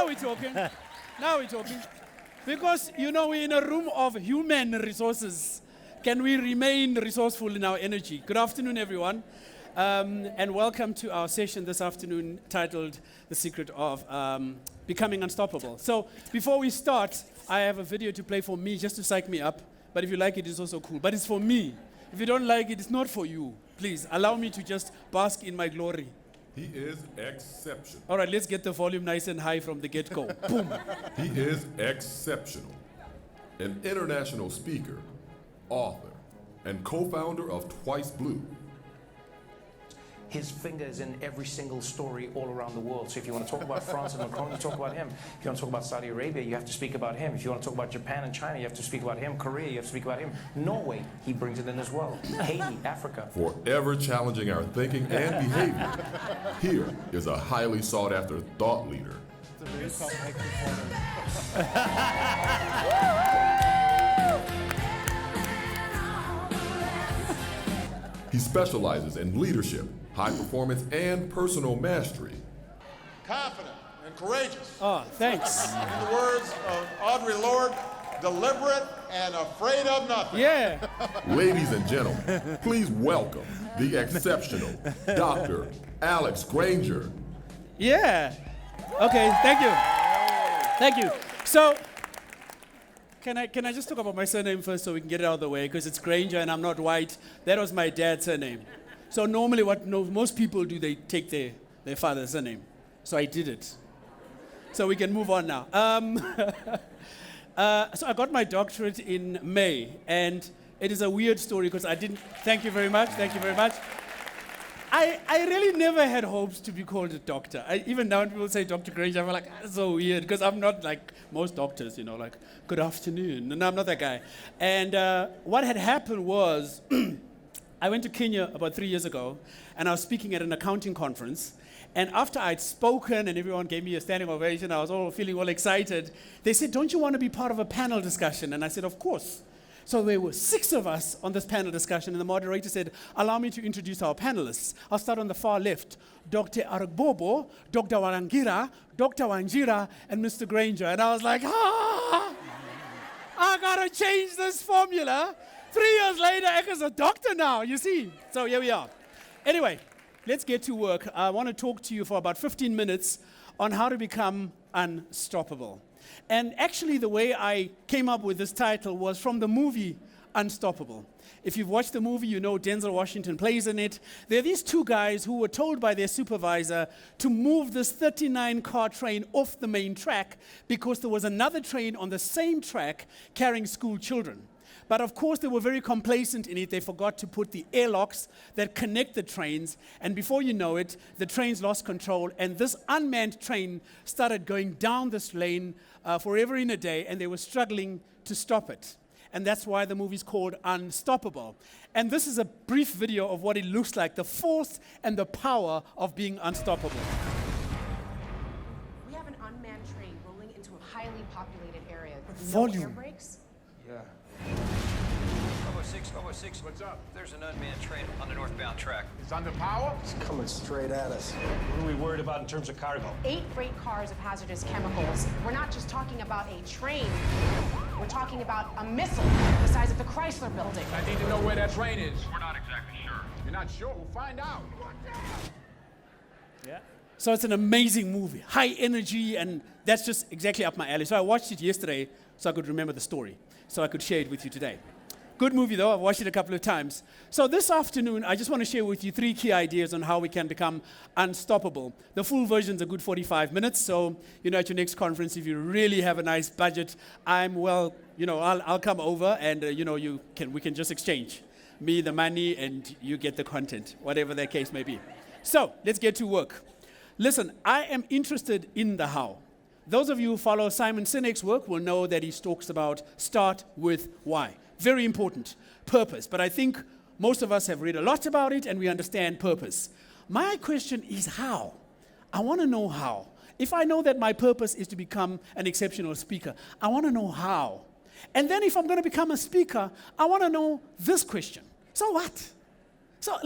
Now we're talking. Now we're talking. Because, we're in a room of human resources. Can we remain resourceful in our energy? Good afternoon, everyone. And welcome to our session this afternoon titled The Secret of Becoming Unstoppable. So before we start, I have a video to play for me just to psych me up. But if you like it, it's also cool. But it's for me. If you don't like it, it's not for you. Please, allow me to just bask in my glory. He is exceptional. All right, let's get the volume nice and high from the get-go. Boom. He is exceptional. An international speaker, author, and co-founder of Twice Blue. His finger is in every single story all around the world. So if you want to talk about France and Macron, you talk about him. If you want to talk about Saudi Arabia, you have to speak about him. If you want to talk about Japan and China, you have to speak about him. Korea, you have to speak about him. Norway, he brings it in as well. Haiti, Africa. Forever challenging our thinking and behavior, here is a highly sought-after thought leader. He specializes in leadership, high performance, and personal mastery. Confident and courageous. Oh, thanks. In the words of Audre Lorde, deliberate and afraid of nothing. Yeah. Ladies and gentlemen, please welcome the exceptional Dr. Alex Granger. Yeah. Okay, thank you. Thank you. So, can I just talk about my surname first so we can get it out of the way? Because it's Granger and I'm not white. That was my dad's surname. So normally what most people do, they take their father's surname. So I did it. So we can move on now. So I got my doctorate in May. And it is a weird story because I didn't... Thank you very much. Thank you very much. I really never had hopes to be called a doctor. Even now when people say Dr. Granger, I'm like, that's so weird, because I'm not like most doctors, like, good afternoon. No, I'm not that guy. And what had happened was, I went to Kenya about 3 years ago, and I was speaking at an accounting conference. And after I'd spoken and everyone gave me a standing ovation, I was feeling all excited. They said, don't you want to be part of a panel discussion? And I said, of course. So there were 6 of us on this panel discussion, and the moderator said, allow me to introduce our panelists. I'll start on the far left. Dr. Aragbobo, Dr. Warangira, Dr. Wanjira, and Mr. Granger. And I was like, I gotta change this formula. 3 years later, Ekka's a doctor now, you see. So here we are. Anyway, let's get to work. I want to talk to you for about 15 minutes on how to become unstoppable. And actually, the way I came up with this title was from the movie Unstoppable. If you've watched the movie, you know Denzel Washington plays in it. There are these 2 guys who were told by their supervisor to move this 39-car train off the main track because there was another train on the same track carrying school children. But of course, they were very complacent in it. They forgot to put the airlocks that connect the trains. And before you know it, the trains lost control. And this unmanned train started going down this lane forever in a day. And they were struggling to stop it. And that's why the movie's called Unstoppable. And this is a brief video of what it looks like, the force and the power of being unstoppable. We have an unmanned train rolling into a highly populated area with Volume. no air brakes. Yeah. 006. What's up? There's an unmanned train on the northbound track. It's under power? It's coming straight at us. What are we worried about in terms of cargo? 8 freight cars of hazardous chemicals. We're not just talking about a train. We're talking about a missile the size of the Chrysler Building. I need to know where that train is. We're not exactly sure. You're not sure? We'll find out. Yeah. So it's an amazing movie, high energy, and that's just exactly up my alley. So I watched it yesterday so I could remember the story, so I could share it with you today. Good movie, though. I've watched it a couple of times. So this afternoon, I just want to share with you 3 key ideas on how we can become unstoppable. The full version's a good 45 minutes. So, at your next conference, if you really have a nice budget, I'll come over and, we can just exchange. Me, the money, and you get the content, whatever the case may be. So let's get to work. Listen, I am interested in the how. Those of you who follow Simon Sinek's work will know that he talks about start with why. Very important, purpose. But I think most of us have read a lot about it and we understand purpose. My question is how? I want to know how. If I know that my purpose is to become an exceptional speaker, I want to know how. And then if I'm going to become a speaker, I want to know this question. So what? So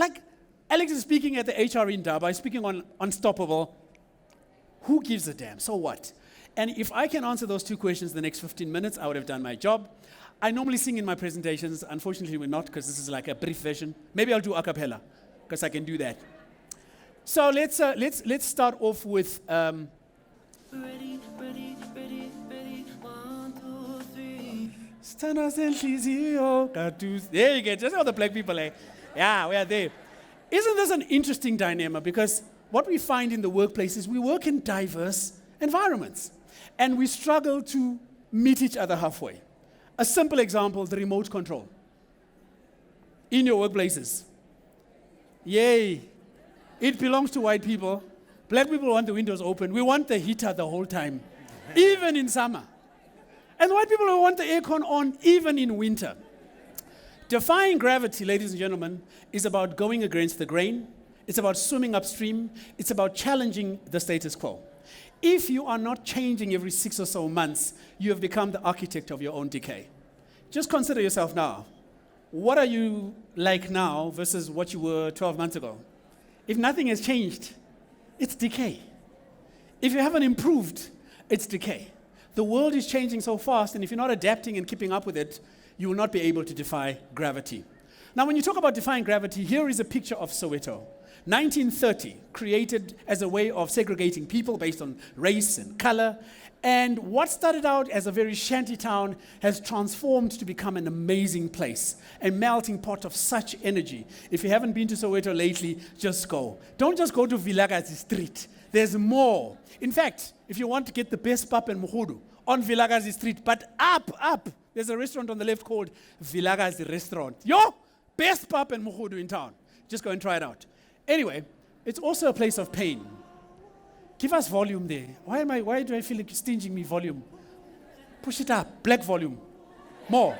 Alex is speaking at the HR in Durban, speaking on Unstoppable. Who gives a damn? So what? And if I can answer those two questions in the next 15 minutes, I would have done my job. I normally sing in my presentations. Unfortunately, we're not, because this is like a brief version. Maybe I'll do a cappella, because I can do that. So let's start off with... ready, 1, 2, 3. There you go. Just all the black people, eh? Yeah, we are there. Isn't this an interesting dynamic? Because what we find in the workplace is we work in diverse environments, and we struggle to meet each other halfway. A simple example, the remote control. In your workplaces. Yay. It belongs to white people. Black people want the windows open. We want the heater the whole time, even in summer. And white people want the aircon on, even in winter. Defying gravity, ladies and gentlemen, is about going against the grain. It's about swimming upstream. It's about challenging the status quo. If you are not changing every 6 or so months, you have become the architect of your own decay. Just consider yourself now. What are you like now versus what you were 12 months ago? If nothing has changed, it's decay. If you haven't improved, it's decay. The world is changing so fast, and if you're not adapting and keeping up with it, you will not be able to defy gravity. Now, when you talk about defying gravity, here is a picture of Soweto. 1930, created as a way of segregating people based on race and color. And what started out as a very shanty town has transformed to become an amazing place, a melting pot of such energy. If you haven't been to Soweto lately, just go. Don't just go to Vilakazi Street. There's more. In fact, if you want to get the best pap and muhudu on Vilakazi Street, but up, there's a restaurant on the left called Vilakazi Restaurant. Yo, best pap and muhudu in town. Just go and try it out. Anyway, it's also a place of pain. Give us volume there. Why do I feel like you're stinging me volume? Push it up, black volume. More.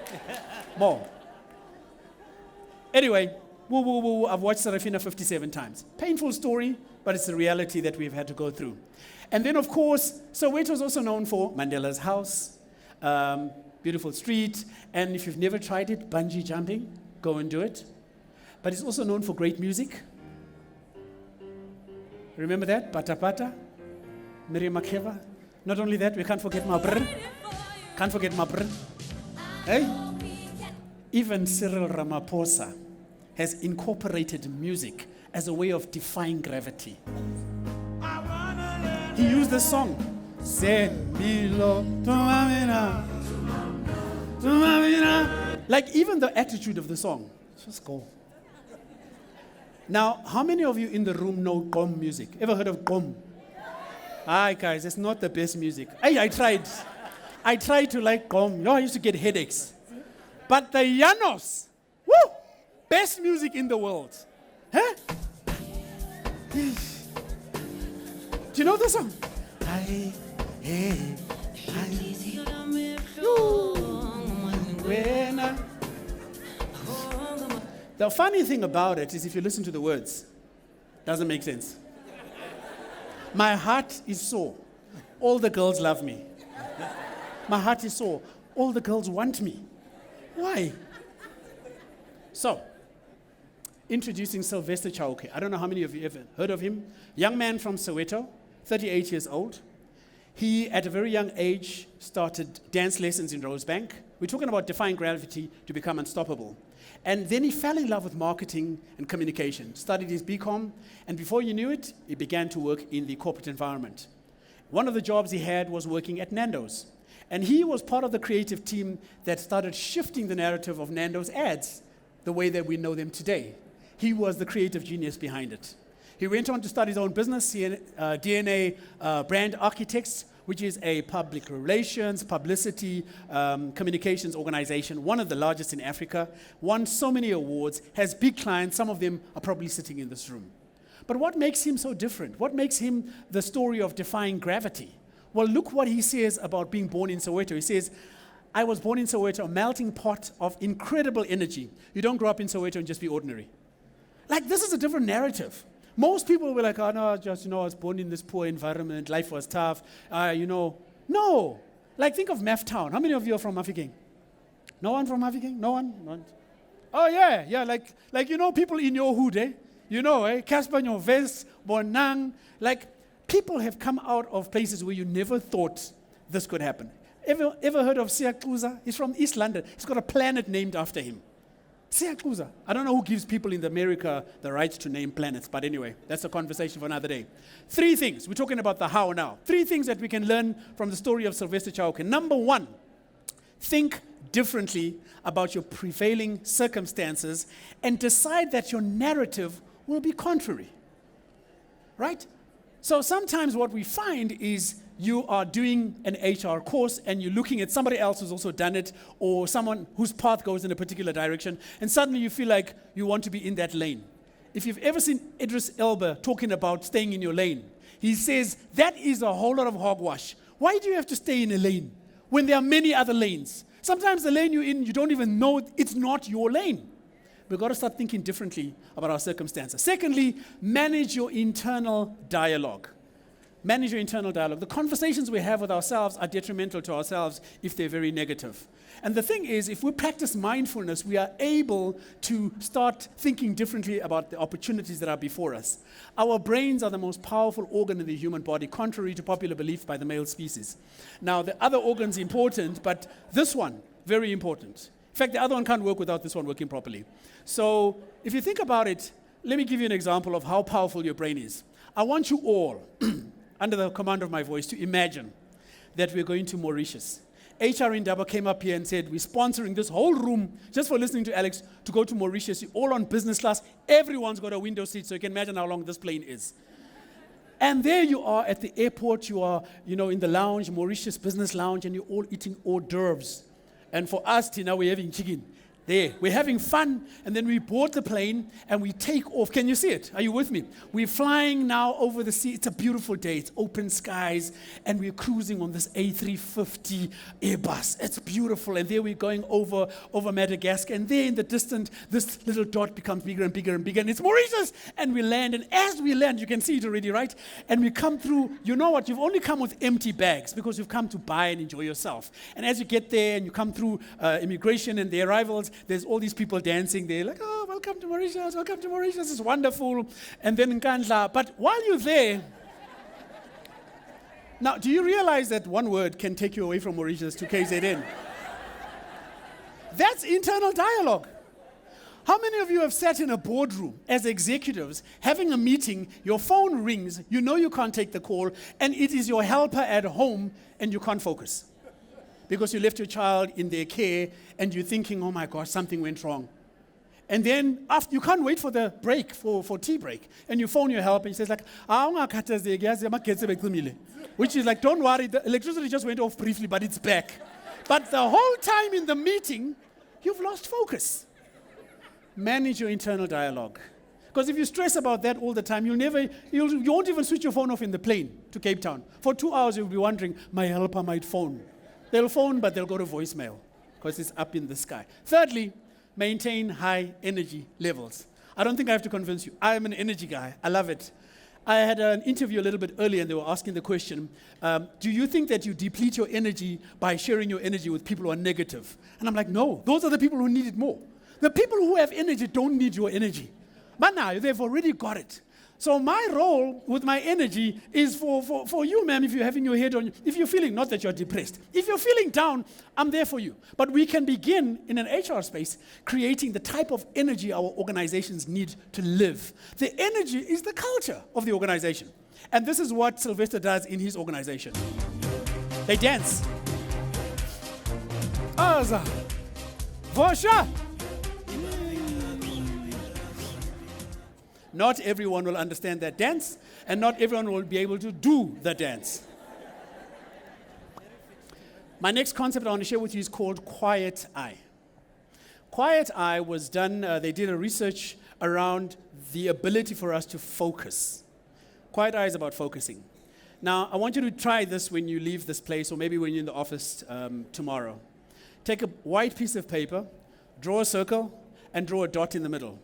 Anyway, I've watched Sarafina 57 times. Painful story, but it's the reality that we've had to go through. And then, of course, Soweto is also known for Mandela's house, beautiful street, and if you've never tried it, bungee jumping, go and do it. But it's also known for great music. Remember that? Pata Pata, Miriam Makeba. Not only that, we can't forget Mabr. Hey? Even Cyril Ramaphosa has incorporated music as a way of defying gravity. He used the song. Cebile, like even the attitude of the song. Just go. Now, how many of you in the room know Gom music? Ever heard of Gom? Hi, guys, it's not the best music. I tried to like Gom. I used to get headaches. But the Llanos, woo, best music in the world. Huh? Do you know the song? The funny thing about it is if you listen to the words, doesn't make sense. My heart is sore. All the girls love me. My heart is sore. All the girls want me. Why? So, introducing Sylvester Chauke. I don't know how many of you ever heard of him. Young man from Soweto, 38 years old. He, at a very young age, started dance lessons in Rosebank. We're talking about defying gravity to become unstoppable. And then he fell in love with marketing and communication, studied his BCom, and before you knew it, he began to work in the corporate environment. One of the jobs he had was working at Nando's. And he was part of the creative team that started shifting the narrative of Nando's ads the way that we know them today. He was the creative genius behind it. He went on to start his own business, DNA Brand Architects, which is a public relations, publicity, communications organization, one of the largest in Africa, won so many awards, has big clients, some of them are probably sitting in this room. But what makes him so different? What makes him the story of defying gravity? Well, look what he says about being born in Soweto. He says, I was born in Soweto, a melting pot of incredible energy. You don't grow up in Soweto and just be ordinary. Like, this is a different narrative. Most people were like, oh, no, just, I was born in this poor environment, life was tough, No. Like, think of Maf Town. How many of you are from Mafeking? No one from Mafeking? No one? No one? Oh, yeah, like people in your hood, Casper, West, Bonang. Like, people have come out of places where you never thought this could happen. Ever heard of Siyakuza? He's from East London. He's got a planet named after him. Siyakuza. I don't know who gives people in America the right to name planets, but anyway, that's a conversation for another day. 3 things. We're talking about the how now. 3 things that we can learn from the story of Sylvester Chauke. Number 1, think differently about your prevailing circumstances and decide that your narrative will be contrary. Right? So sometimes what we find is you are doing an HR course and you're looking at somebody else who's also done it, or someone whose path goes in a particular direction, and suddenly you feel like you want to be in that lane. If you've ever seen Idris Elba talking about staying in your lane, he says that is a whole lot of hogwash. Why do you have to stay in a lane when there are many other lanes? Sometimes the lane you're in, you don't even know it's not your lane. We've got to start thinking differently about our circumstances. Secondly, manage your internal dialogue. Manage your internal dialogue. The conversations we have with ourselves are detrimental to ourselves if they're very negative. And the thing is, if we practice mindfulness, we are able to start thinking differently about the opportunities that are before us. Our brains are the most powerful organ in the human body, contrary to popular belief by the male species. Now, the other organ's important, but this one, very important. In fact, the other one can't work without this one working properly. So, if you think about it, let me give you an example of how powerful your brain is. I want you all, under the command of my voice, to imagine that we're going to Mauritius. HR Indaba came up here and said, we're sponsoring this whole room just for listening to Alex to go to Mauritius. You're all on business class. Everyone's got a window seat, so you can imagine how long this plane is. And there you are at the airport. You are, in the lounge, Mauritius Business Lounge, and you're all eating hors d'oeuvres. And for us, Tina, we're having chicken. There, we're having fun, and then we board the plane, and we take off. Can you see it? Are you with me? We're flying now over the sea. It's a beautiful day. It's open skies, and we're cruising on this A350 Airbus. It's beautiful, and there we're going over Madagascar, and there in the distance, this little dot becomes bigger and bigger and bigger, and it's Mauritius, and we land, and as we land, you can see it already, right? And we come through, you know what? You've only come with empty bags, because you've come to buy and enjoy yourself. And as you get there, and you come through immigration and the arrivals, there's all these people dancing. They're like, oh, welcome to Mauritius, it's wonderful. And then in Nkandla. But while you're there, now, do you realize that one word can take you away from Mauritius to KZN? That's internal dialogue. How many of you have sat in a boardroom as executives, having a meeting, your phone rings, you know you can't take the call, and it is your helper at home, and you can't focus? Because you left your child in their care and you're thinking, oh my gosh, something went wrong. And then after, you can't wait for the break, for tea break. And you phone your help and he says like, which is like, don't worry, the electricity just went off briefly, but it's back. But the whole time in the meeting, you've lost focus. Manage your internal dialogue. Because if you stress about that all the time, you won't even switch your phone off in the plane to Cape Town. For 2 hours, you'll be wondering, my helper might phone. They'll phone, but they'll go to voicemail because it's up in the sky. Thirdly, maintain high energy levels. I don't think I have to convince you. I am an energy guy. I love it. I had an interview a little bit earlier, and they were asking the question, do you think that you deplete your energy by sharing your energy with people who are negative? And I'm like, no. Those are the people who need it more. The people who have energy don't need your energy. But now, they've already got it. So my role with my energy is for you, ma'am, if you're having your head on, if you're feeling, not that you're depressed, if you're feeling down, I'm there for you. But we can begin in an HR space creating the type of energy our organizations need to live. The energy is the culture of the organization. And this is what Sylvester does in his organization. They dance. Aza. Vosha. Not everyone will understand that dance, and not everyone will be able to do the dance. My next concept I want to share with you is called Quiet Eye. Quiet Eye was done, they did a research around the ability for us to focus. Quiet Eye is about focusing. Now, I want you to try this when you leave this place, or maybe when you're in the office tomorrow. Take a white piece of paper, draw a circle, and draw a dot in the middle.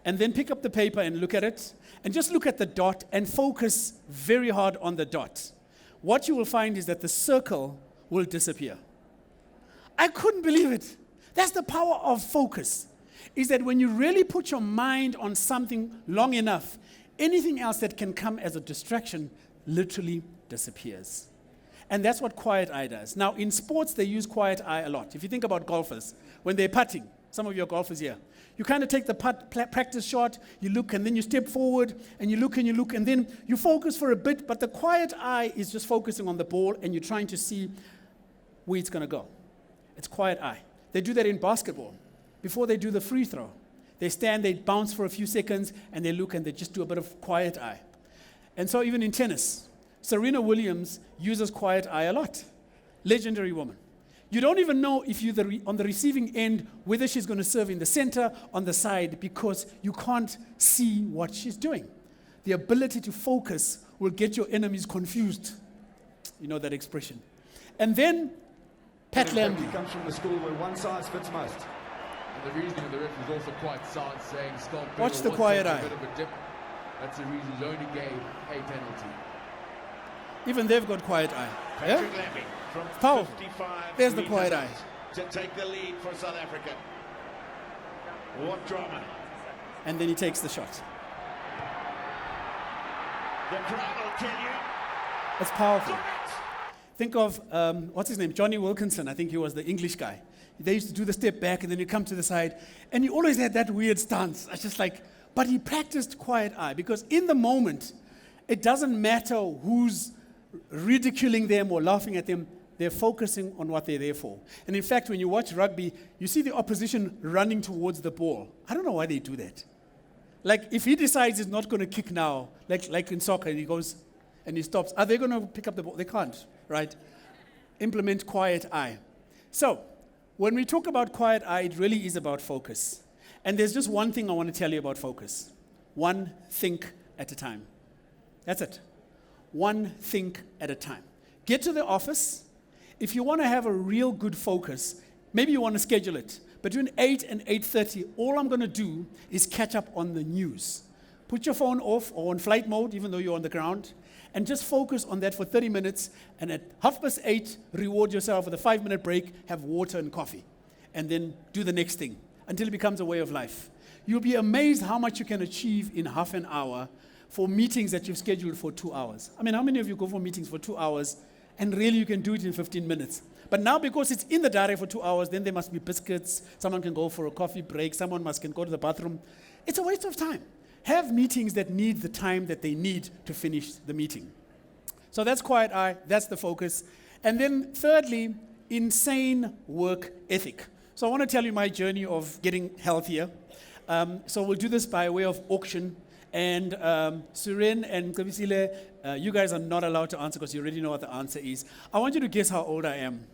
And then pick up the paper and look at it, and just look at the dot and focus very hard on the dot. What you will find is that the circle will disappear. I couldn't believe it. That's the power of focus, is that when you really put your mind on something long enough, anything else that can come as a distraction literally disappears. And that's what quiet eye does. Now, in sports, they use quiet eye a lot. If you think about golfers, when they're putting, some of your golfers here, you kind of take the practice shot, you look, and then you step forward, and you look, and then you focus for a bit, but the quiet eye is just focusing on the ball, and you're trying to see where it's going to go. It's quiet eye. They do that in basketball. Before they do the free throw, they stand, they bounce for a few seconds, and they look, and they just do a bit of quiet eye. And so even in tennis, Serena Williams uses quiet eye a lot. Legendary woman. You don't even know if you're on the receiving end, whether she's going to serve in the center, on the side, because you can't see what she's doing. The ability to focus will get your enemies confused. You know that expression. And then, Pat Lambie. He comes from the school where one size fits most. And the reasoning of the ref was also quite sound, saying Scott Watch the quiet eye. A bit of a dip. That's the reason he only gave a penalty. Even they've got quiet eye. Patrick Lambie from Power. 55 There's the quiet eye. to take the lead for South Africa. What drama. And then he takes the shot. The crowd will kill you. It's powerful. Think of, what's his name? Johnny Wilkinson. I think he was the English guy. They used to do the step back and then you come to the side. And he always had that weird stance. I just like, but he practiced quiet eye because in the moment, it doesn't matter who's ridiculing them or laughing at them. They're focusing on what they're there for. And in fact, when you watch rugby, you see the opposition running towards the ball. I don't know why they do that. Like, if he decides he's not going to kick now, like in soccer, and he goes and he stops, are they going to pick up the ball? They can't, right? Implement quiet eye. So, when we talk about quiet eye, it really is about focus. And there's just one thing I want to tell you about focus. One think at a time. That's it. One think at a time. Get to the office. If you want to have a real good focus, maybe you want to schedule it. Between 8 and 8:30, all I'm going to do is catch up on the news. Put your phone off or on flight mode, even though you're on the ground, and just focus on that for 30 minutes. And at 8:30, reward yourself with a 5-minute break, have water and coffee, and then do the next thing until it becomes a way of life. You'll be amazed how much you can achieve in half an hour for meetings that you've scheduled for 2 hours. I mean, how many of you go for meetings for 2 hours and really you can do it in 15 minutes? But now because it's in the diary for 2 hours, then there must be biscuits, someone can go for a coffee break, someone can go to the bathroom. It's a waste of time. Have meetings that need the time that they need to finish the meeting. So that's quiet eye, that's the focus. And then thirdly, insane work ethic. So I want to tell you my journey of getting healthier. So we'll do this by way of auction. And Suren and Cebile, you guys are not allowed to answer because you already know what the answer is. I want you to guess how old I am.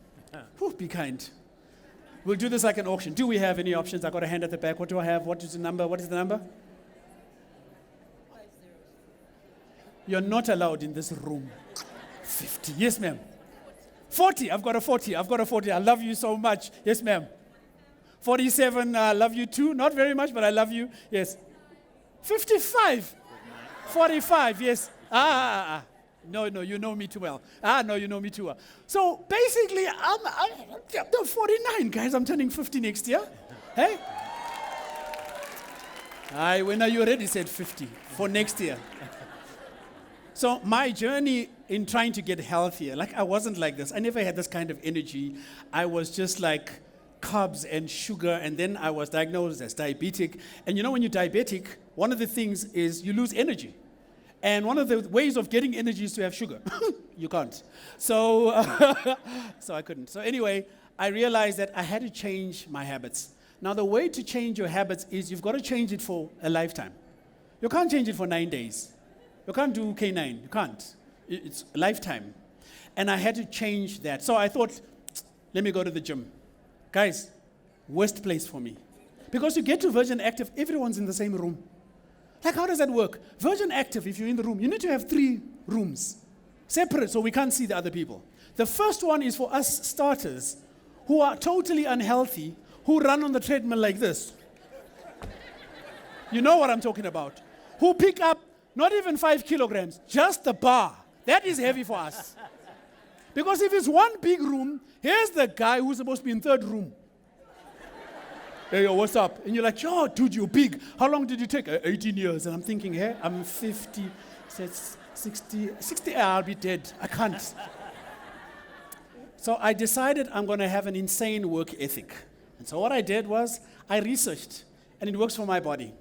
Whew, be kind. We'll do this like an auction. Do we have any options? I got a hand at the back. What do I have? What is the number? What is the number? 50. You're not allowed in this room. 50. Yes, ma'am. 40. I've got a 40. I've got a 40. I love you so much. Yes, ma'am. 47. I love you too. Not very much, but I love you. Yes. 55. 45. Yes. No, you know me too well. No, you know me too well. So basically, I'm 49, guys. I'm turning 50 next year. Hey? When are you already said 50 for next year? So my journey in trying to get healthier, like I wasn't like this. I never had this kind of energy. I was just like carbs and sugar, and then I was diagnosed as diabetic. And you know, when you're diabetic, one of the things is you lose energy. And one of the ways of getting energy is to have sugar. You can't. So, so I couldn't. So anyway, I realized that I had to change my habits. Now, the way to change your habits is you've got to change it for a lifetime. You can't change it for 9 days. You can't do K9. You can't. It's a lifetime. And I had to change that. So I thought, let me go to the gym. Guys, worst place for me. Because you get to Virgin Active, everyone's in the same room. Like, how does that work? Virgin Active, if you're in the room, you need to have 3 rooms, separate so we can't see the other people. The first one is for us starters who are totally unhealthy, who run on the treadmill like this. You know what I'm talking about. Who pick up not even 5 kilograms, just the bar. That is heavy for us. Because if it's one big room, here's the guy who's supposed to be in 3rd room. Hey, yo, what's up? And you're like, yo, dude, you're big. How long did you take? 18 years. And I'm thinking, hey, I'm 50, 60, I'll be dead. I can't. So I decided I'm going to have an insane work ethic. And so what I did was I researched, and it works for my body.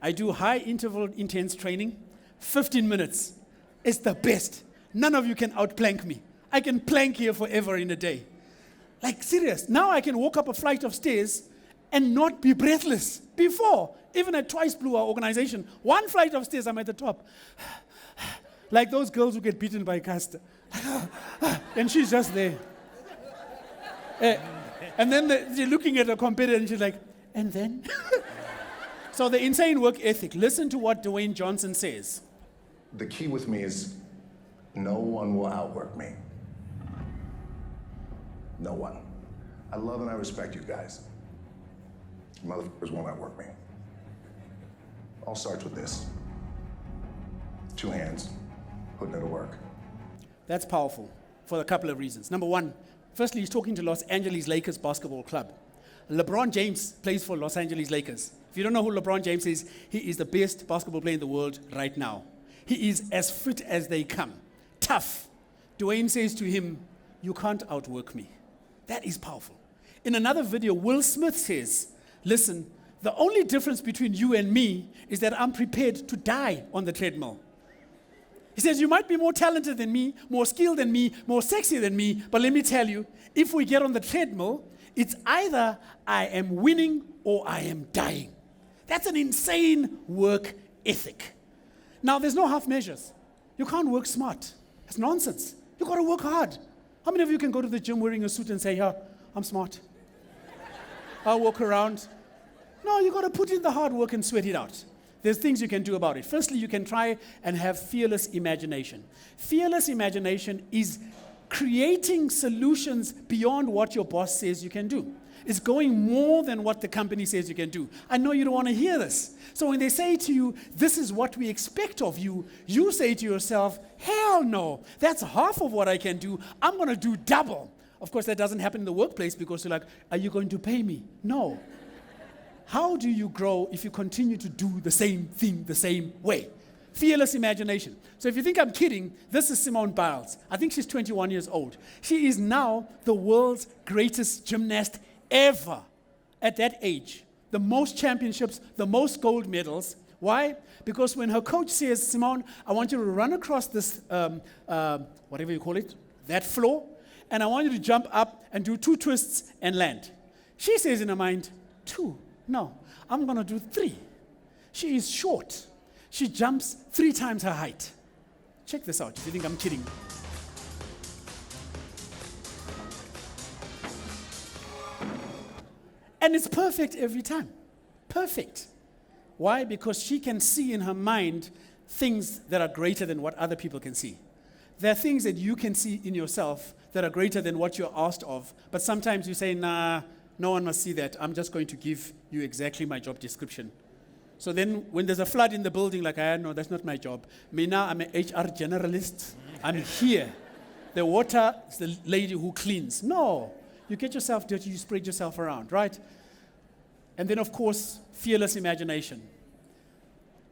I do high interval intense training, 15 minutes. It's the best. None of you can outplank me. I can plank here forever in a day. Like serious. Now I can walk up a flight of stairs and not be breathless. Before, even at Twice Blue, our organization, one flight of stairs, I'm at the top. Like those girls who get beaten by Caster. And she's just there. And then you're looking at a competitor and she's like, and then? So the insane work ethic. Listen to what Dwayne Johnson says. The key with me is no one will outwork me. No one. I love and I respect you guys. Motherfuckers won't outwork me. All starts with this. 2 hands, putting it to work. That's powerful for a couple of reasons. Number one, firstly, he's talking to Los Angeles Lakers basketball club. LeBron James plays for Los Angeles Lakers. If you don't know who LeBron James is, he is the best basketball player in the world right now. He is as fit as they come. Tough. Dwayne says to him, you can't outwork me. That is powerful. In another video, Will Smith says, listen, the only difference between you and me is that I'm prepared to die on the treadmill. He says, you might be more talented than me, more skilled than me, more sexy than me, but let me tell you, if we get on the treadmill, it's either I am winning or I am dying. That's an insane work ethic. Now, there's no half measures. You can't work smart. That's nonsense. You've got to work hard. How many of you can go to the gym wearing a suit and say, yeah, I'm smart. I'll walk around. No, you've got to put in the hard work and sweat it out. There's things you can do about it. Firstly, you can try and have fearless imagination. Fearless imagination is creating solutions beyond what your boss says you can do. It's going more than what the company says you can do. I know you don't want to hear this. So when they say to you, this is what we expect of you, you say to yourself, hell no, that's half of what I can do. I'm going to do double. Of course, that doesn't happen in the workplace because you're like, are you going to pay me? No. How do you grow if you continue to do the same thing the same way? Fearless imagination. So if you think I'm kidding, this is Simone Biles. I think she's 21 years old. She is now the world's greatest gymnast ever at that age. The most championships, the most gold medals. Why? Because when her coach says, Simone, I want you to run across this, whatever you call it, that floor, and I want you to jump up and do 2 twists and land. She says in her mind, 2. No, I'm going to do 3. She is short. She jumps 3 times her height. Check this out if you think I'm kidding. And it's perfect every time. Perfect. Why? Because she can see in her mind things that are greater than what other people can see. There are things that you can see in yourself that are greater than what you're asked of, but sometimes you say, nah, no one must see that. I'm just going to give you exactly my job description. So then when there's a flood in the building, like, no, that's not my job. Me now, I'm an HR generalist. I'm here. The water is the lady who cleans. No. You get yourself dirty, you spread yourself around, right? And then, of course, fearless imagination.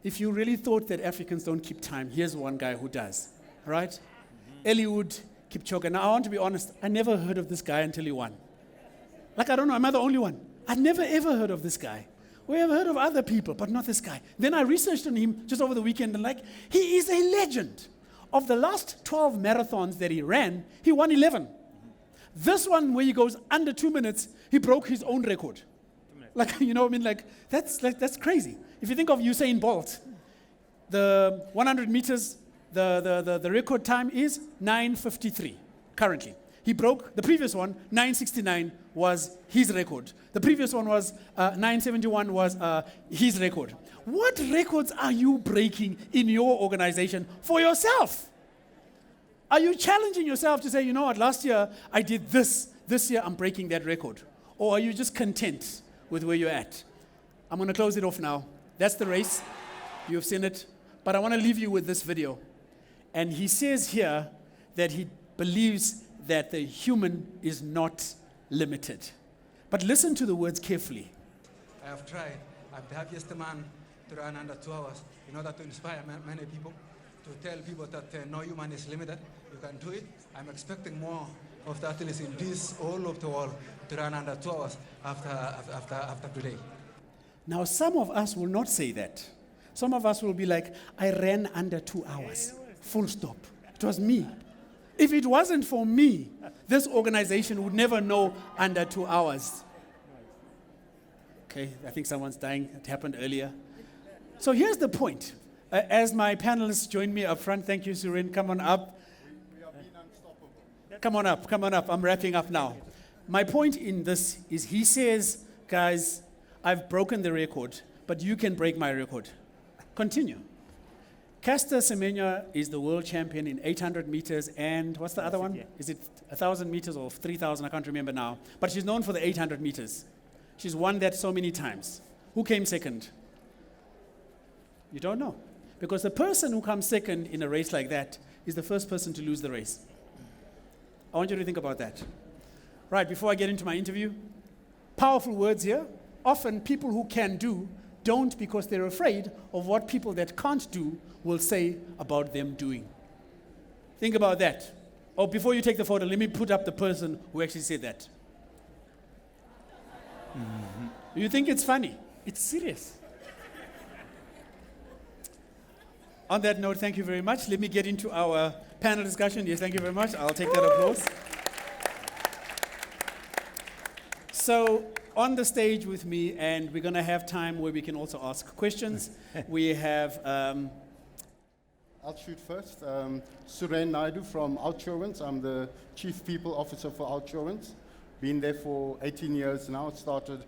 If you really thought that Africans don't keep time, here's one guy who does, right? Eliud Kipchoge. Now, I want to be honest, I never heard of this guy until he won. Like, I don't know, am I the only one? I'd never, ever heard of this guy. We have heard of other people, but not this guy. Then I researched on him just over the weekend, and like, he is a legend. Of the last 12 marathons that he ran, he won 11. This one where he goes under 2 minutes, he broke his own record. Like, you know what I mean? Like, that's crazy. If you think of Usain Bolt, the 100 meters, the record time is 9:53 currently. He broke the previous one, 9:69 was his record. The previous one was 9:71 was his record. What records are you breaking in your organization for yourself? Are you challenging yourself to say, you know what, last year I did this year I'm breaking that record? Or are you just content with where you're at? I'm going to close it off now. That's the race. You've seen it. But I want to leave you with this video. And he says here that he believes that the human is not limited. But listen to the words carefully. I have tried. I'm the happiest man to run under 2 hours in order to inspire many people, to tell people that no human is limited. You can do it. I'm expecting more of the athletes in this all of the world to run under 2 hours after today. Now, some of us will not say that. Some of us will be like, I ran under 2 hours. Full stop. It was me. If it wasn't for me, this organization would never know under 2 hours. Okay, I think someone's dying. It happened earlier. So here's the point. As my panelists join me up front, thank you, Suren. Come on up. We are being unstoppable. Come on up. I'm wrapping up now. My point in this is he says, guys, I've broken the record, but you can break my record. Continue. Caster Semenya is the world champion in 800 meters and what's the other one? Is it 1,000 meters or 3,000? I can't remember now. But she's known for the 800 meters. She's won that so many times. Who came second? You don't know. Because the person who comes second in a race like that is the first person to lose the race. I want you to think about that. Right, before I get into my interview, powerful words here. Often people who can do don't because they're afraid of what people that can't do will say about them doing. Think about that. Oh, before you take the photo, let me put up the person who actually said that. You think it's funny? It's serious. On that note, thank you very much. Let me get into our panel discussion. Yes, thank you very much. I'll take that applause. So, on the stage with me, and we're going to have time where we can also ask questions. We have... I'll shoot first. Suren Naidu from Outsurance. I'm the Chief People Officer for Outsurance. Been there for 18 years now. Started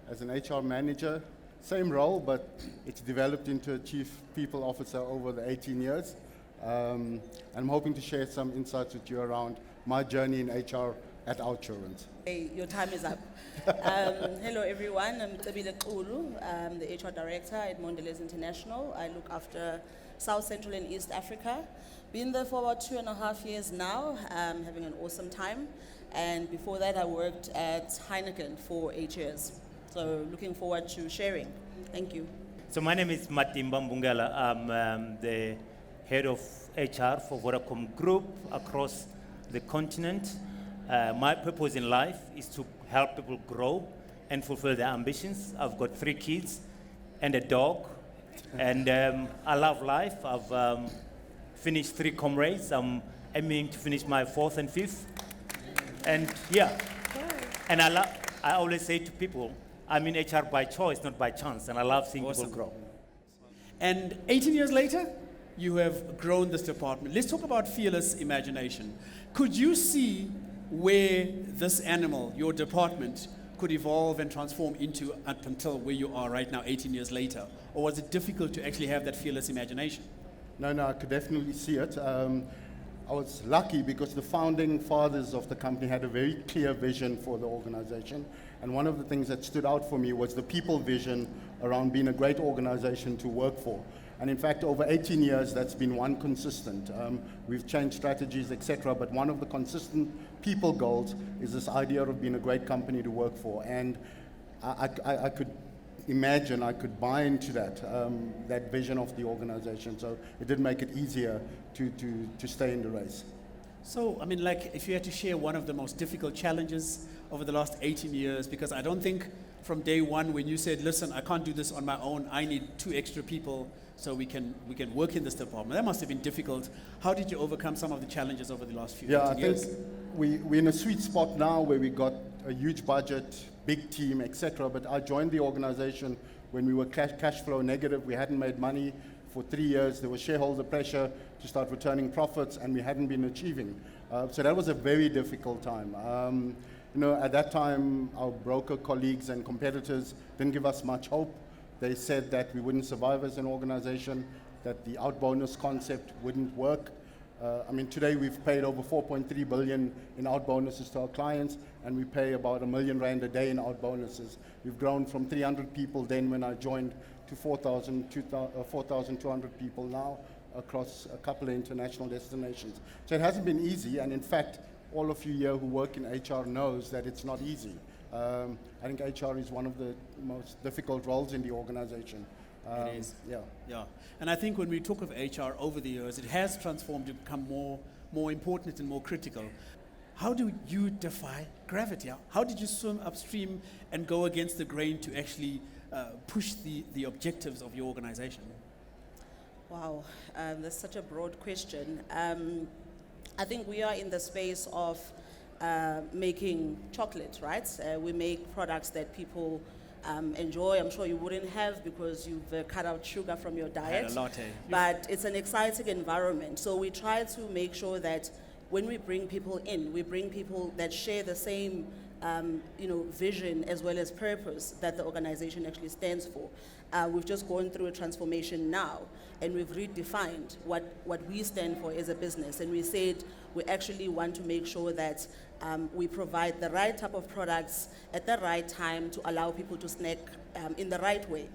as an HR manager. Same role, but it's developed into a Chief People Officer over the 18 years. I'm hoping to share some insights with you around my journey in HR at Outsurance. Hey, your time is up. Hello everyone, I'm Cebile. I'm the HR Director at Mondelez International. I look after South Central and East Africa. Been there for about 2.5 years now, having an awesome time. And before that I worked at Heineken for 8 years. So looking forward to sharing. Thank you. So my name is Matimba Mbungala. I'm the head of HR for Vodacom Group across the continent. My purpose in life is to help people grow and fulfill their ambitions. I've got 3 kids and a dog, and I love life. I've finished 3 comrades. I'm aiming to finish my 4th and 5th. And yeah, and I always say to people, I'm in HR by choice, not by chance, and I love seeing people grow. And 18 years later, you have grown this department. Let's talk about fearless imagination. Could you see where this animal, your department, could evolve and transform into up until where you are right now, 18 years later? Or was it difficult to actually have that fearless imagination? No, I could definitely see it. I was lucky because the founding fathers of the company had a very clear vision for the organization. And one of the things that stood out for me was the people vision around being a great organization to work for. And in fact, over 18 years, that's been one consistent. We've changed strategies, etc., but one of the consistent people goals is this idea of being a great company to work for. And I could imagine, I could buy into that vision of the organization. So it did make it easier to stay in the race. So, I mean, like, if you had to share one of the most difficult challenges over the last 18 years, because I don't think from day one when you said, listen, I can't do this on my own, I need 2 extra people so we can work in this department. That must have been difficult. How did you overcome some of the challenges over the last few years? Yeah, I think we're in a sweet spot now where we got a huge budget, big team, etc. But I joined the organization when we were cash flow negative. We hadn't made money for 3 years. There was shareholder pressure to start returning profits, and we hadn't been achieving. So that was a very difficult time. At that time, our broker colleagues and competitors didn't give us much hope. They said that we wouldn't survive as an organization, that the out bonus concept wouldn't work. Today we've paid over 4.3 billion in out bonuses to our clients, and we pay about R1 million a day in out bonuses. We've grown from 300 people then when I joined to 4,200 people now across a couple of international destinations. So it hasn't been easy, and in fact, all of you here who work in HR knows that it's not easy. I think HR is one of the most difficult roles in the organization. It is. Yeah. And I think when we talk of HR over the years, it has transformed to become more important and more critical. how do you defy gravity? How did you swim upstream and go against the grain to actually push the objectives of your organization? Wow, that's such a broad question. I think we are in the space of making chocolate, right? We make products that people enjoy. I'm sure you wouldn't have because you've cut out sugar from your diet. I had a latte. But it's an exciting environment. So we try to make sure that when we bring people in, we bring people that share the same vision as well as purpose that the organization actually stands for. We've just gone through a transformation now, and we've redefined what we stand for as a business. And we said we actually want to make sure that we provide the right type of products at the right time to allow people to snack in the right way.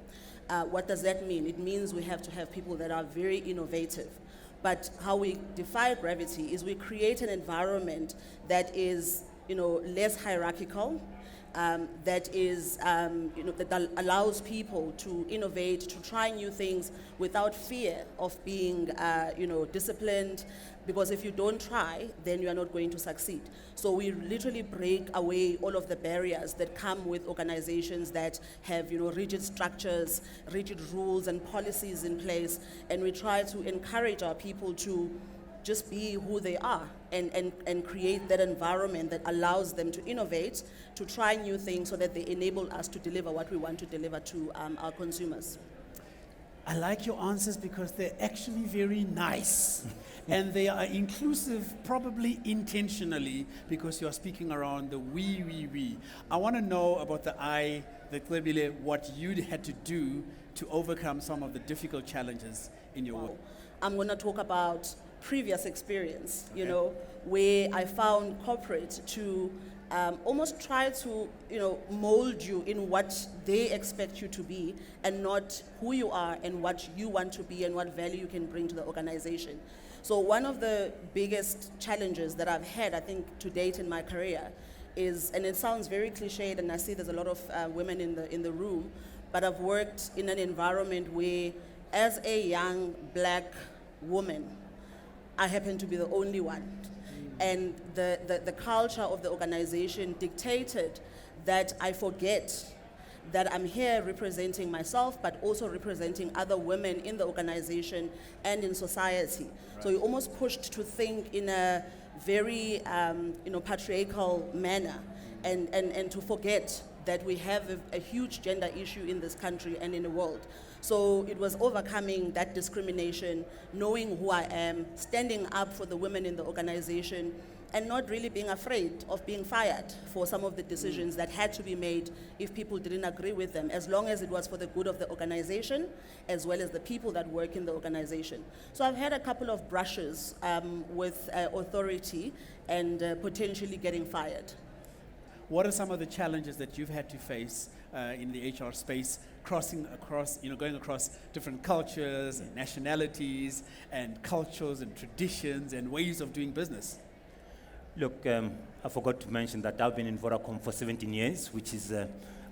What does that mean? It means we have to have people that are very innovative. But how we defy gravity is we create an environment that is less hierarchical, that is, that allows people to innovate, to try new things without fear of being, disciplined. Because if you don't try, then you are not going to succeed. So we literally break away all of the barriers that come with organizations that have, rigid structures, rigid rules and policies in place, and we try to encourage our people to just be who they are and create that environment that allows them to innovate, to try new things so that they enable us to deliver what we want to deliver to our consumers. I like your answers because they're actually very nice and they are inclusive, probably intentionally, because you are speaking around the we. I want to know about the Cebile, what you had to do to overcome some of the difficult challenges in your work. I'm going to talk about previous experience, where I found corporate to almost try to, mold you in what they expect you to be and not who you are and what you want to be and what value you can bring to the organization. So one of the biggest challenges that I've had, I think, to date in my career is, and it sounds very cliched, and I see there's a lot of women in the room, but I've worked in an environment where, as a young black woman, I happen to be the only one. And the culture of the organization dictated that I forget that I'm here representing myself, but also representing other women in the organization and in society. Right. So you're almost pushed to think in a very patriarchal manner and to forget that we have a huge gender issue in this country and in the world. So it was overcoming that discrimination, knowing who I am, standing up for the women in the organization, and not really being afraid of being fired for some of the decisions that had to be made if people didn't agree with them, as long as it was for the good of the organization, as well as the people that work in the organization. So I've had a couple of brushes with authority and potentially getting fired. What are some of the challenges that you've had to face in the HR space, crossing across, going across different cultures and nationalities and cultures and traditions and ways of doing business? Look, I forgot to mention that I've been in Vodacom for 17 years, which is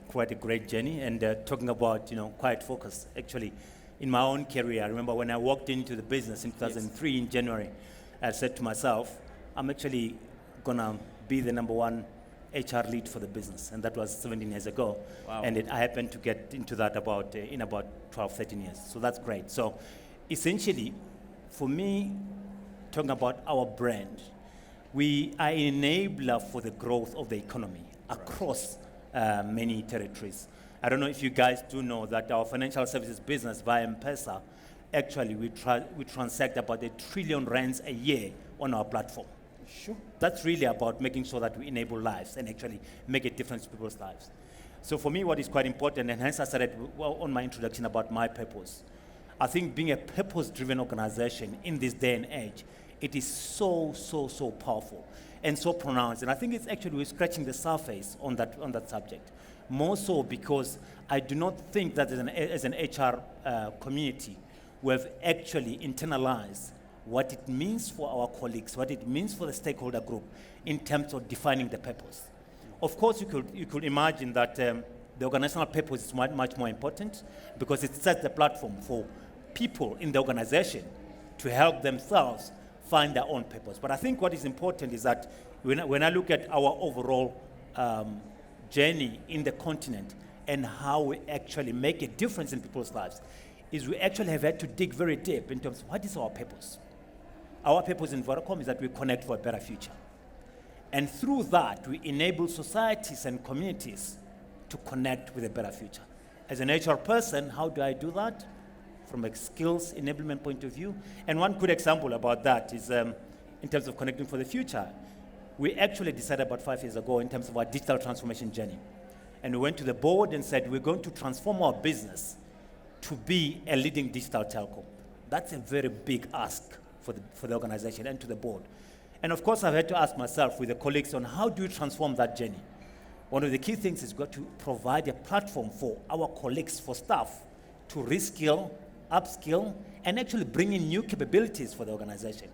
quite a great journey. And talking about, quiet focus, actually, in my own career, I remember when I walked into the business in 2003 in January, I said to myself, I'm actually going to be the number one HR lead for the business, and that was 17 years ago. Wow. And I happened to get into that in about 12, 13 years. So that's great. So essentially, for me, talking about our brand, we are an enabler for the growth of the economy across many territories. I don't know if you guys do know that our financial services business via M-Pesa, actually we transact about R1 trillion a year on our platform. Sure. That's really about making sure that we enable lives and actually make a difference to people's lives. So for me, what is quite important, and hence I started on my introduction about my purpose. I think being a purpose-driven organization in this day and age, it is so powerful and so pronounced. And I think it's actually we're scratching the surface on that subject. More so because I do not think that as an HR community, we have actually internalized what it means for our colleagues, what it means for the stakeholder group in terms of defining the purpose. Of course, you could imagine that the organizational purpose is much more important because it sets the platform for people in the organization to help themselves find their own purpose. But I think what is important is that when I look at our overall journey in the continent and how we actually make a difference in people's lives, is we actually have had to dig very deep in terms of what is our purpose. Our purpose in Vodacom is that we connect for a better future. And through that, we enable societies and communities to connect with a better future. As an HR person, how do I do that? From a skills enablement point of view. And one good example about that is in terms of connecting for the future, we actually decided about 5 years ago in terms of our digital transformation journey. And we went to the board and said, we're going to transform our business to be a leading digital telco. That's a very big ask for the organization and to the board. And of course, I've had to ask myself with the colleagues on how do we transform that journey. One of the key things is got to provide a platform for our colleagues, for staff, to reskill, upskill, and actually bring in new capabilities for the organization.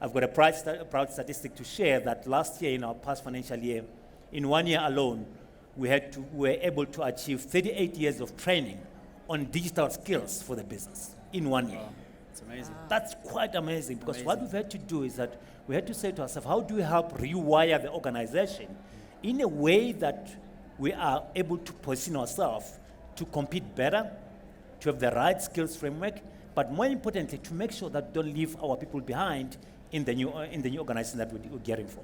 I've got a proud statistic to share that last year in our past financial year, in 1 year alone, we were able to achieve 38 years of training on digital skills for the business in 1 year. Wow. It's amazing. That's quite amazing because what we've had to do is that we had to say to ourselves, how do we help rewire the organization in a way that we are able to position ourselves to compete better, to have the right skills framework, but more importantly, to make sure that we don't leave our people behind in the new organization that we're gearing for.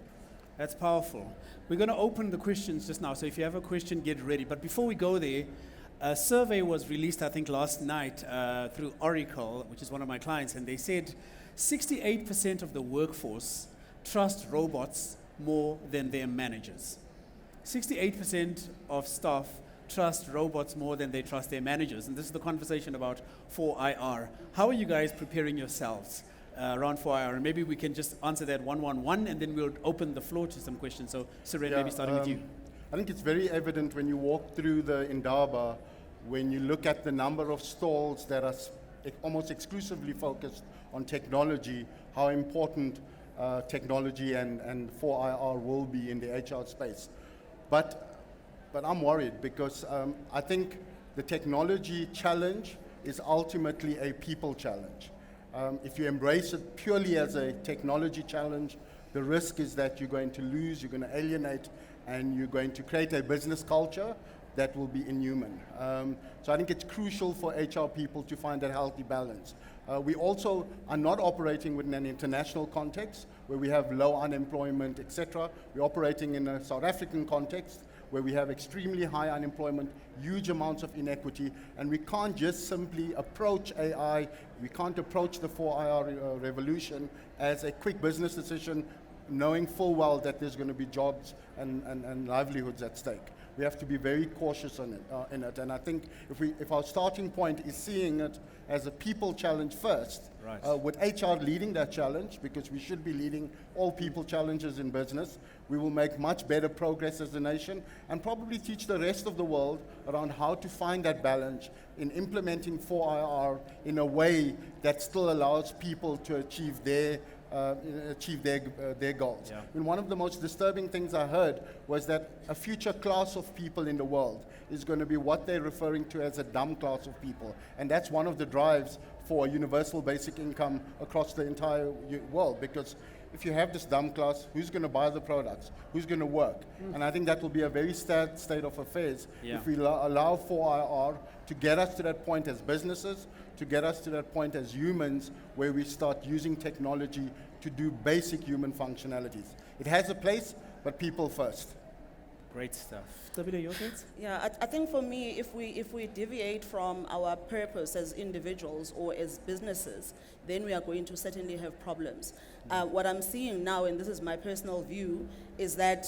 That's powerful. We're going to open the questions just now, so if you have a question, get ready. But before we go there, a survey was released, I think, last night through Oracle, which is one of my clients, and they said 68% of the workforce trust robots more than their managers. 68% of staff trust robots more than they trust their managers. And this is the conversation about 4IR. How are you guys preparing yourselves around 4IR? And maybe we can just answer that one, and then we'll open the floor to some questions. So, Suren, maybe starting with you. I think it's very evident when you walk through the Indaba, when you look at the number of stalls that are almost exclusively focused on technology, how important technology and 4IR will be in the HR space. But I'm worried because I think the technology challenge is ultimately a people challenge. If you embrace it purely as a technology challenge, the risk is that you're going to lose, you're going to alienate, and you're going to create a business culture that will be inhuman. So I think it's crucial for HR people to find that healthy balance. We also are not operating within an international context where we have low unemployment, etc. We're operating in a South African context where we have extremely high unemployment, huge amounts of inequity, and we can't just simply approach AI, we can't approach the 4IR revolution as a quick business decision, knowing full well that there's going to be jobs and livelihoods at stake. We have to be very cautious in it. And I think if our starting point is seeing it as a people challenge first, right. With HR leading that challenge, because we should be leading all people challenges in business, we will make much better progress as a nation and probably teach the rest of the world around how to find that balance in implementing 4IR in a way that still allows people to achieve their goals. Yeah. And one of the most disturbing things I heard was that a future class of people in the world is going to be what they're referring to as a dumb class of people. And that's one of the drives for a universal basic income across the entire world, because if you have this dumb class, who's going to buy the products? Who's going to work? And I think that will be a very sad state of affairs if we allow 4IR to get us to that point as businesses, to get us to that point as humans, where we start using technology to do basic human functionalities. It has a place, but people first. Great stuff. Cebile, your thoughts? Yeah, I think for me, if we deviate from our purpose as individuals or as businesses, then we are going to certainly have problems. What I'm seeing now, and this is my personal view, is that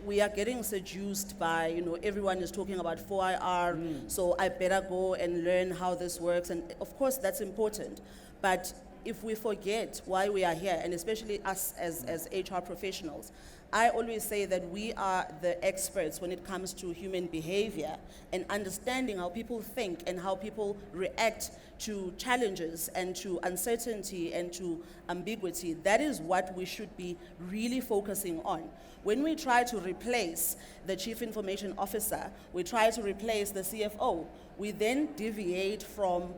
we are getting seduced by, everyone is talking about 4IR, so I better go and learn how this works. And of course, that's important. But if we forget why we are here, and especially us as HR professionals, I always say that we are the experts when it comes to human behavior and understanding how people think and how people react to challenges and to uncertainty and to ambiguity. That is what we should be really focusing on. When we try to replace the Chief Information Officer, we try to replace the CFO, we then deviate from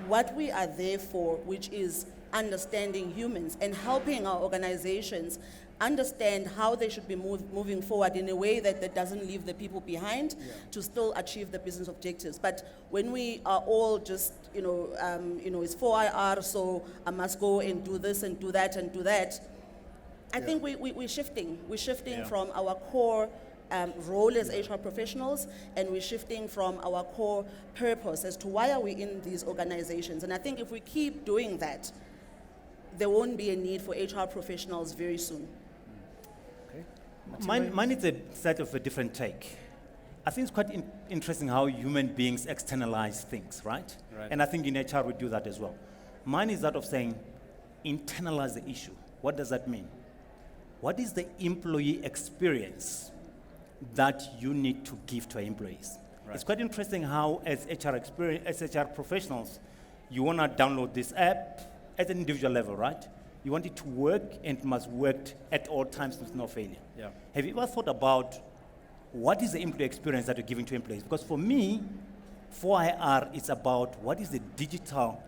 what we are there for, which is understanding humans and helping our organizations understand how they should be moving forward in a way that doesn't leave the people behind to still achieve the business objectives. But when we are all just, it's 4IR, so I must go and do this and do that and do that, I think we're shifting. We're shifting from our core role as HR professionals, and we're shifting from our core purpose as to why are we in these organizations. And I think if we keep doing that, there won't be a need for HR professionals very soon. Mine is a sort of a different take. I think it's quite interesting how human beings externalize things, right? And I think in HR we do that as well. Mine is that of saying, internalize the issue. What does that mean? What is the employee experience that you need to give to our employees? It's quite interesting how as HR professionals, you want to download this app at an individual level, right? You want it to work, and it must work at all times with no failure. Have you ever thought about what is the employee experience that you're giving to employees? Because for me, 4IR is about what is the digital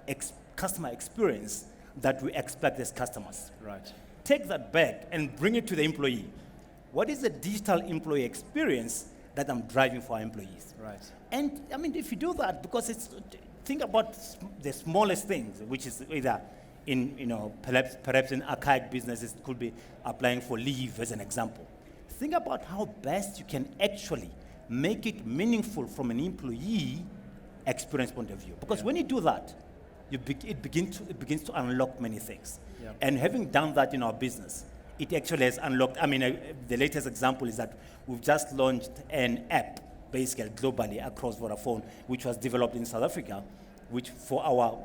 customer experience that we expect as customers. Take that back and bring it to the employee. What is the digital employee experience that I'm driving for our employees? And I mean, if you do that, because think about the smallest things, which is either in, perhaps in archaic businesses, it could be applying for leave as an example. Think about how best you can actually make it meaningful from an employee experience point of view. Because when you do that, it begins to unlock many things. And having done that in our business, it actually has unlocked, the latest example is that we've just launched an app, basically globally across Vodafone, which was developed in South Africa, which for our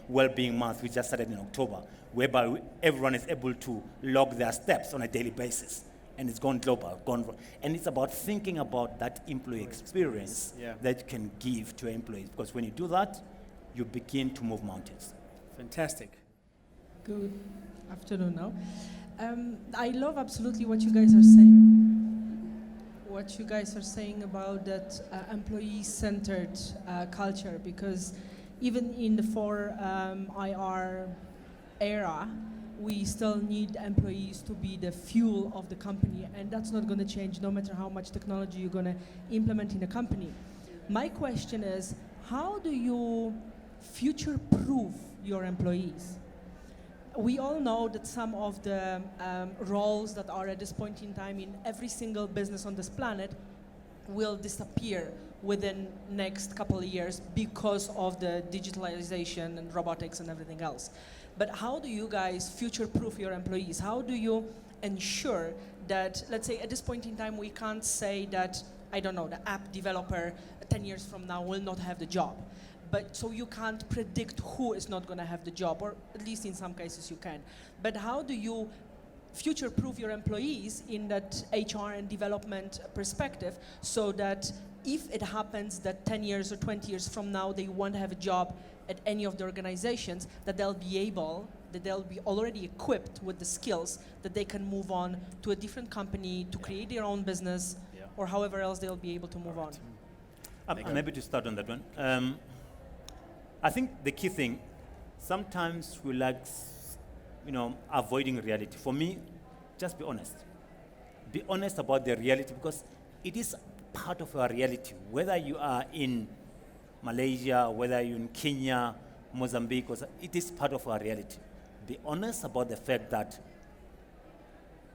well-being month, we just started in October, whereby everyone is able to log their steps on a daily basis. And it's gone global, and it's about thinking about that employee experience that you can give to employees. Because when you do that, you begin to move mountains. Fantastic. Good afternoon now. I love absolutely what you guys are saying. What you guys are saying about that employee-centered culture, because even in the 4IR era, we still need employees to be the fuel of the company, and that's not going to change no matter how much technology you're going to implement in a company. My question is, how do you future-proof your employees? We all know that some of the roles that are at this point in time in every single business on this planet will disappear within next couple of years because of the digitalization and robotics and everything else. But how do you guys future-proof your employees? How do you ensure that, let's say at this point in time, we can't say that, I don't know, the app developer 10 years from now will not have the job. But so you can't predict who is not going to have the job, or at least in some cases you can. But how do you future-proof your employees in that HR and development perspective so that if it happens that 10 years or 20 years from now they won't have a job at any of the organizations, that they'll be already equipped with the skills that they can move on to a different company, to create their own business, or however else they'll be able to move on? I'm able to start on that one. I think the key thing, sometimes we like, avoiding reality. For me, just be honest. Be honest about the reality, because it is part of our reality. Whether you are in Malaysia, whether you're in Kenya, Mozambique, it is part of our reality. Be honest about the fact that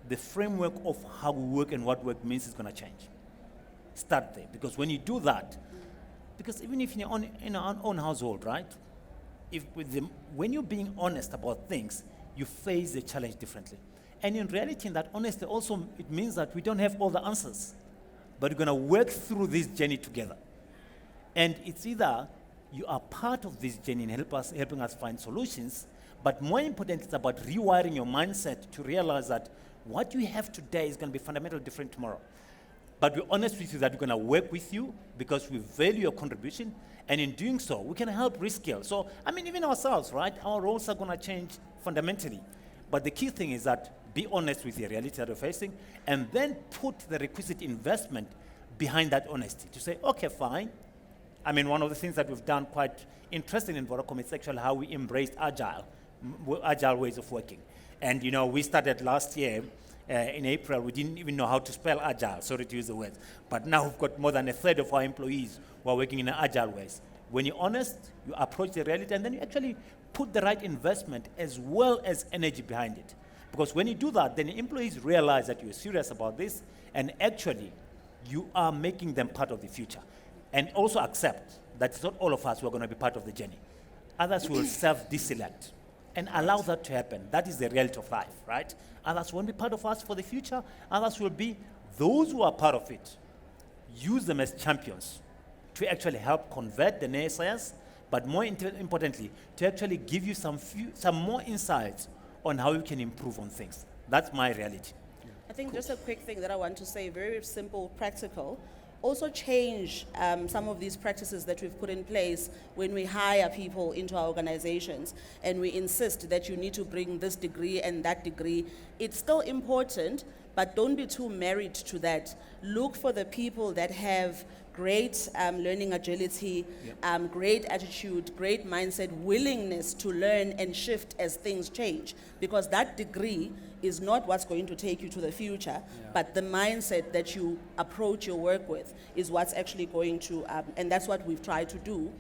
the framework of how we work and what work means is going to change. Start there, because when you do that, because even if in our own household, right? When you're being honest about things, you face the challenge differently. And in reality, in that honesty also, it means that we don't have all the answers, but we're going to work through this journey together. And it's either you are part of this journey and helping us find solutions, but more important, it's about rewiring your mindset to realize that what you have today is going to be fundamentally different tomorrow. But we're honest with you that we're going to work with you because we value your contribution, and in doing so, we can help reskill. So, even ourselves, right? Our roles are going to change fundamentally. But the key thing is that be honest with the reality that you're facing, and then put the requisite investment behind that honesty to say, okay, fine, I mean, one of the things that we've done quite interesting in Vodacom is actually how we embraced agile ways of working. And, you know, we started last year in April. We didn't even know how to spell agile, sorry to use the words. But now we've got more than a third of our employees who are working in agile ways. When you're honest, you approach the reality, and then you actually put the right investment as well as energy behind it. Because when you do that, then the employees realize that you're serious about this, and actually you are making them part of the future. And also accept that it's not all of us who are going to be part of the journey. Others will self-deselect and allow that to happen. That is the reality of life, right? Others won't be part of us for the future. Others will be those who are part of it. Use them as champions to actually help convert the naysayers, but more importantly, to actually give you some more insights on how you can improve on things. That's my reality. I think just a quick thing that I want to say, very simple, practical. Also change some of these practices that we've put in place when we hire people into our organizations, and we insist that you need to bring this degree and that degree. It's still important, but don't be too married to that. Look for the people that have great learning agility, great attitude, great mindset, willingness to learn and shift as things change, because that degree is not what's going to take you to the future, but the mindset that you approach your work with is what's actually going to, and that's what we've tried to do,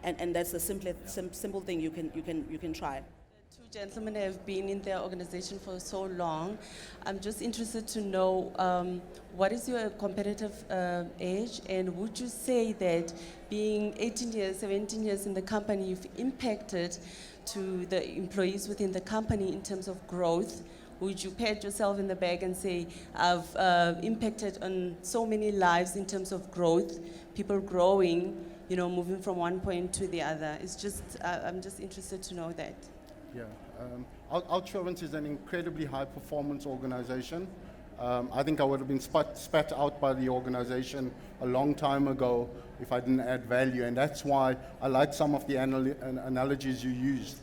and that's the simple thing you can try. Two gentlemen have been in their organization for so long. I'm just interested to know what is your competitive age, and would you say that being 18 years, 17 years in the company, you've impacted to the employees within the company in terms of growth? Would you pat yourself in the back and say, I've impacted on so many lives in terms of growth, people growing, you know, moving from one point to the other? It's just, I'm just interested to know that. Yeah, Outsurance is an incredibly high-performance organization. I think I would have been spat out by the organization a long time ago if I didn't add value, and that's why I like some of the analogies you used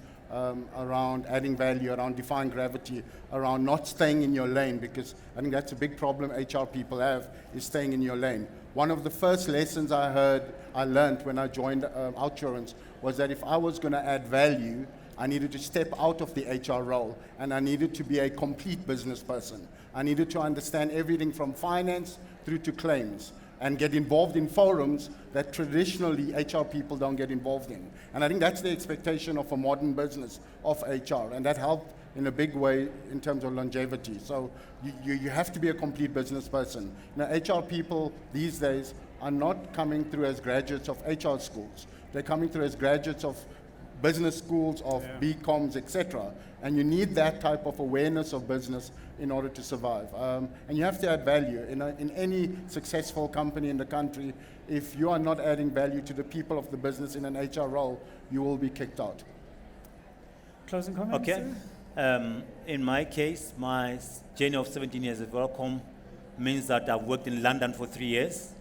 around adding value, around defying gravity, around not staying in your lane, because I think that's a big problem HR people have, is staying in your lane. One of the first lessons I learned when I joined Outsurance was that if I was going to add value, I needed to step out of the HR role, and I needed to be a complete business person. I needed to understand everything from finance through to claims, and get involved in forums that traditionally HR people don't get involved in. And I think that's the expectation of a modern business of HR, and that helped in a big way in terms of longevity. So you have to be a complete business person. Now, HR people these days are not coming through as graduates of HR schools. They're coming through as graduates of business schools, of BComs, etc. And you need that type of awareness of business in order to survive. And you have to add value. In any successful company in the country, if you are not adding value to the people of the business in an HR role, you will be kicked out. Closing comments? Okay. In my case, my journey of 17 years at Vodacom means that I've worked in London for 3 years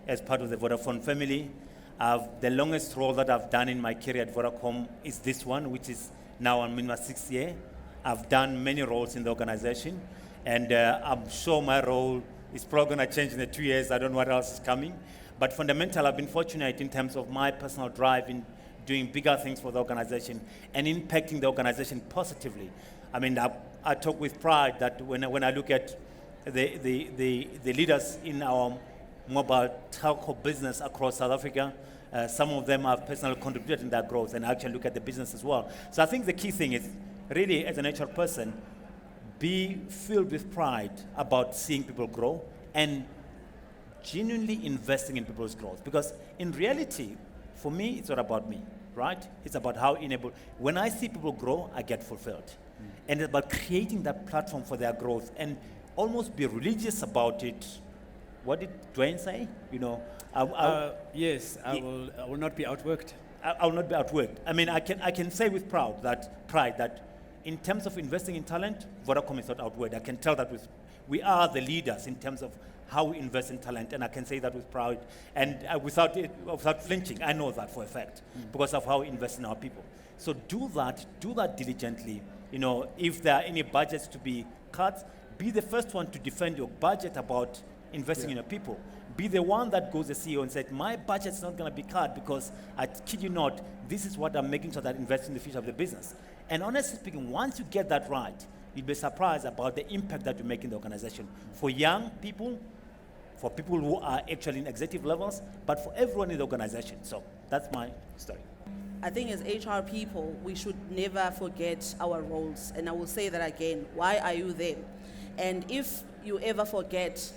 as part of the Vodafone family. The longest role that I've done in my career at Vodacom is this one, which is now I'm in my 6th year. I've done many roles in the organization, and I'm sure my role is probably going to change in the 2 years. I don't know what else is coming. But fundamentally, I've been fortunate in terms of my personal drive in doing bigger things for the organization and impacting the organization positively. I mean, I talk with pride that when I look at the leaders in our mobile telco business across South Africa, some of them have personally contributed in that growth, and actually look at the business as well. So I think the key thing is really, as an HR person, be filled with pride about seeing people grow and genuinely investing in people's growth. Because in reality, for me, it's not about me, right? It's about how when I see people grow, I get fulfilled. And it's about creating that platform for their growth and almost be religious about it. What did Dwayne say? You know, yes, I will not be outworked. I will not be outworked. I mean, I can say with pride that in terms of investing in talent, Vodacom is not outworked. I can tell that we are the leaders in terms of how we invest in talent, and I can say that with pride and without flinching. I know that for a fact because of how we invest in our people. So do that diligently. You know, if there are any budgets to be cut, be the first one to defend your budget about investing in your people. be the one that goes to the CEO and said, my budget's not going to be cut because, I kid you not, this is what I'm making sure that I invest in the future of the business. And honestly speaking, once you get that right, you'll be surprised about the impact that you make in the organization. For young people, for people who are actually in executive levels, but for everyone in the organization. So that's my story. I think as HR people, we should never forget our roles. And I will say that again, why are you there? And if you ever forget,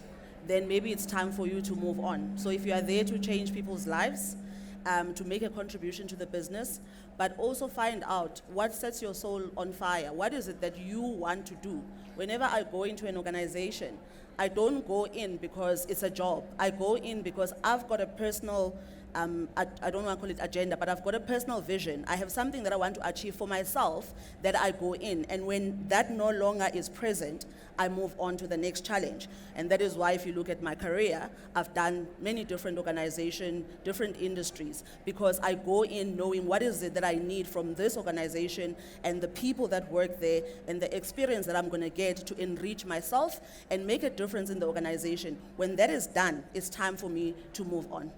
then maybe it's time for you to move on. So if you are there to change people's lives, to make a contribution to the business, but also find out what sets your soul on fire. What is it that you want to do? Whenever I go into an organization, I don't go in because it's a job. I go in because I've got a personal, I don't want to call it agenda, but I've got a personal vision. I have something that I want to achieve for myself that I go in. And when that no longer is present, I move on to the next challenge. And that is why if you look at my career, I've done many different organizations, different industries, because I go in knowing what is it that I need from this organization and the people that work there and the experience that I'm going to get to enrich myself and make a difference in the organization. When that is done, it's time for me to move on.